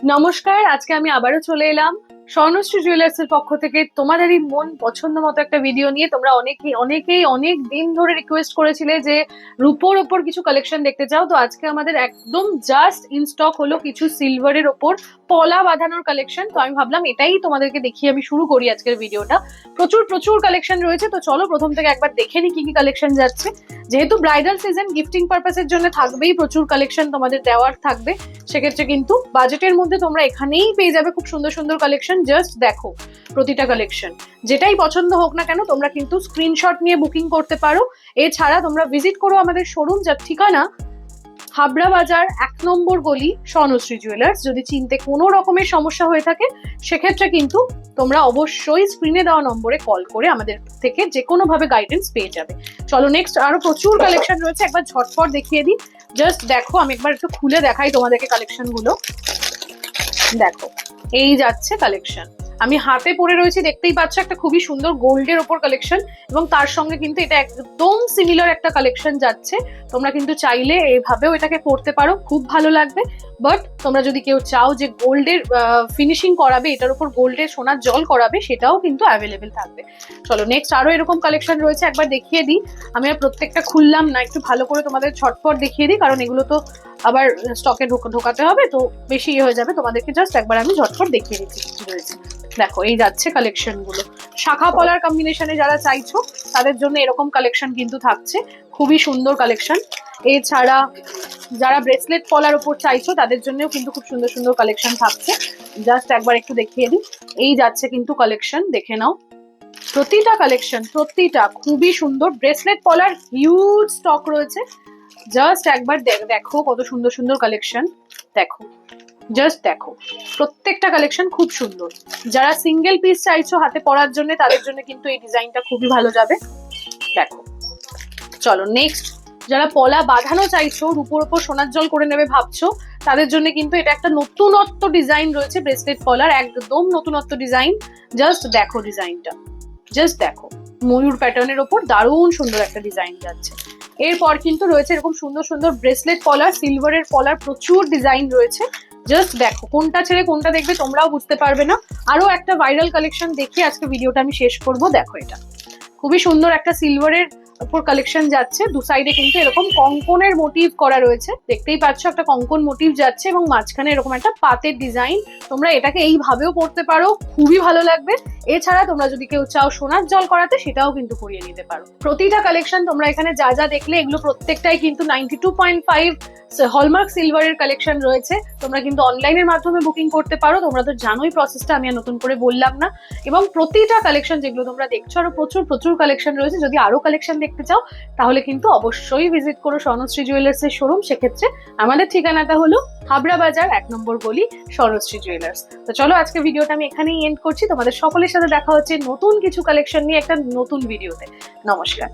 নমস্কার, আজকে আমি আবারও চলে এলাম স্বর্ণশ্রী জুয়েলার্স এর পক্ষ থেকে তোমাদেরই মন পছন্দ মতো একটা ভিডিও নিয়ে। তোমরা অনেকেই অনেক দিন ধরে রিকোয়েস্ট করেছিলে যে রূপোর ওপর কিছু কালেকশন দেখতে চাও। তো আজকে আমাদের একদম জাস্ট ইন স্টক হলো কিছু সিলভারের ওপর পলা বাঁধানোর কালেকশন। তো আমি ভাবলাম এটাই তোমাদেরকে দেখিয়ে আমি শুরু করি আজকের ভিডিওটা। প্রচুর প্রচুর কালেকশন রয়েছে, তো চলো প্রথম থেকে একবার দেখে নি কি কি কালেকশন যাচ্ছে। যেহেতু ব্রাইডাল সিজন, গিফটিং পারপাসের জন্য থাকবেই প্রচুর কালেকশন তোমাদের দেওয়ার থাকবে। সেক্ষেত্রে কিন্তু বাজেটের মধ্যে তোমরা এখানেই পেয়ে যাবে খুব সুন্দর সুন্দর কালেকশন। জাস্ট দেখো প্রতিটা কালেকশন, যেটাই পছন্দ হোক না কেন তোমরা কিন্তু স্ক্রিনশট নিয়ে বুকিং করতে পারো। এছাড়া তোমরা ভিজিট করো আমাদের শোরুম, যার ঠিকানা হাবড়া বাজার 1 নম্বর গলি, স্বর্ণশ্রী জুয়েলার্স। যদি চিনতে কোনো রকমের সমস্যা হয়ে থাকে সেক্ষেত্রে কিন্তু তোমরা অবশ্যই স্ক্রিনে দেওয়া নম্বরে কল করে আমাদের থেকে যে কোনো ভাবে গাইডেন্স পেয়ে যাবে। চলো নেক্সট, আরো প্রচুর কালেকশন রয়েছে, একবার ঝটপট দেখিয়ে দিই। জাস্ট দেখো, আমি একবার একটু খুলে দেখাই তোমাদেরকে কালেকশন গুলো। দেখো এই যাচ্ছে কালেকশন, আমি হাতে পরে রয়েছি, দেখতেই পাচ্ছ একটা খুবই সুন্দর গোল্ডের ওপর কালেকশন, এবং তার সঙ্গে কিন্তু এটা একদম সিমিলার একটা কালেকশন যাচ্ছে। তোমরা কিন্তু চাইলে এইভাবেও এটাকে পরতে পারো, খুব ভালো লাগবে। বাট তোমরা যদি কেউ চাও যে গোল্ডের ফিনিশিং করাবে, এটার উপর গোল্ডের সোনার জল করাবে, সেটাও কিন্তু অ্যাভেলেবেল থাকবে। চলো নেক্সট, আরো এরকম কালেকশন রয়েছে, একবার দেখিয়ে দিই। আমি আর প্রত্যেকটা খুললাম না, একটু ভালো করে তোমাদের ঝটপট দেখিয়ে দিই, কারণ এগুলো তো আবার স্টকে ঢোকাতে হবে, তো বেশি হয়ে যাবে। তোমাদেরকে জাস্ট একবার আমি ঝটপট দেখিয়ে দিচ্ছি কি রয়েছে। দেখো এই যাচ্ছে কালেকশন গুলো, শাখা পলার কম্বিনেশনে যারা চাইছো তাদের জন্য এরকম কালেকশন কিন্তু থাকছে, খুবই সুন্দর কালেকশন। এছাড়া যারা ব্রেসলেট পলার উপর চাইছো তাদের জন্যও কিন্তু খুব সুন্দর সুন্দর কালেকশন থাকছে। জাস্ট একবার একটু দেখিয়ে দিই, এই যাচ্ছে কিন্তু কালেকশন, দেখে নাও। প্রতিটা কালেকশন প্রতিটা খুবই সুন্দর, ব্রেসলেট পলার হিউজ স্টক রয়েছে। জাস্ট একবার দেখো কত সুন্দর সুন্দর কালেকশন। দেখো জাস্ট দেখো, প্রত্যেকটা কালেকশন খুব সুন্দর। যারা সিঙ্গেল পিস চাইছো হাতে পরার জন্য তাদের জন্য কিন্তু এই ডিজাইনটা খুবই ভালো যাবে। দেখো চলো নেক্সট, যারা পলা বাঁধানো চাইছো, রূপোর ওপর সোনার জল করে নেবে ভাবছো, তাদের জন্য কিন্তু এটা একটা নতুনত্ব ডিজাইন রয়েছে। ব্রেসলেট পলার একদম নতুনত্ব ডিজাইন। জাস্ট দেখো ডিজাইনটা, জাস্ট দেখো ময়ূর প্যাটার্নের ওপর দারুণ সুন্দর একটা ডিজাইন যাচ্ছে। এরপর কিন্তু রয়েছে এরকম সুন্দর সুন্দর ব্রেসলেট পলার, সিলভারের পলার, প্রচুর ডিজাইন রয়েছে। জাস্ট দেখো, কোনটা ছেড়ে কোনটা দেখবে তোমরাও বুঝতে পারবে না। আরো একটা ভাইরাল কালেকশন দেখে আজকে ভিডিওটা আমি শেষ করব। দেখো এটা খুবই সুন্দর একটা সিলভারের উপর কালেকশন যাচ্ছে, দু সাইডে কিন্তু এরকম কঙ্কনের মোটিভ করা রয়েছে, দেখতেই পাচ্ছ একটা কঙ্কন মোটিভ যাচ্ছে, এবং মাঝখানে এরকম একটা পাতের ডিজাইন। তোমরা এটাকে এইভাবেও পড়তে পারো, খুবই ভালো লাগবে। এছাড়া তোমরা যদি কেউ চাও সোনার জল করাতে, সেটাও কিন্তু করিয়ে নিতে পারো। প্রতিটা কালেকশন তোমরা এখানে যা যা দেখলে, এগুলো প্রত্যেকটাই কিন্তু 92.5 হলমার্ক সিলভারের কালেকশন রয়েছে। তোমরা কিন্তু অনলাইনের মাধ্যমে বুকিং করতে পারো, তোমরা তো জানোই প্রসেসটা, আমি আর নতুন করে বললাম না। এবং প্রতিটা কালেকশন যেগুলো তোমরা দেখছো, আরো প্রচুর প্রচুর কালেকশন রয়েছে। যদি আরো কালেকশন দেখতে চাও তাহলে কিন্তু অবশ্যই ভিজিট করো স্বর্ণশ্রী জুয়েলার্স এর শোরুম। সেক্ষেত্রে আমাদের ঠিকানাটা হলো হাবড়া বাজার 1 নম্বর গলি, স্বর্ণশ্রী জুয়েলার্স। তো চলো আজকে ভিডিওটা আমি এখানেই এন্ড করছি। তোমাদের সকলের সাথে দেখা হচ্ছে নতুন কিছু কালেকশন নিয়ে একটা নতুন ভিডিওতে। নমস্কার।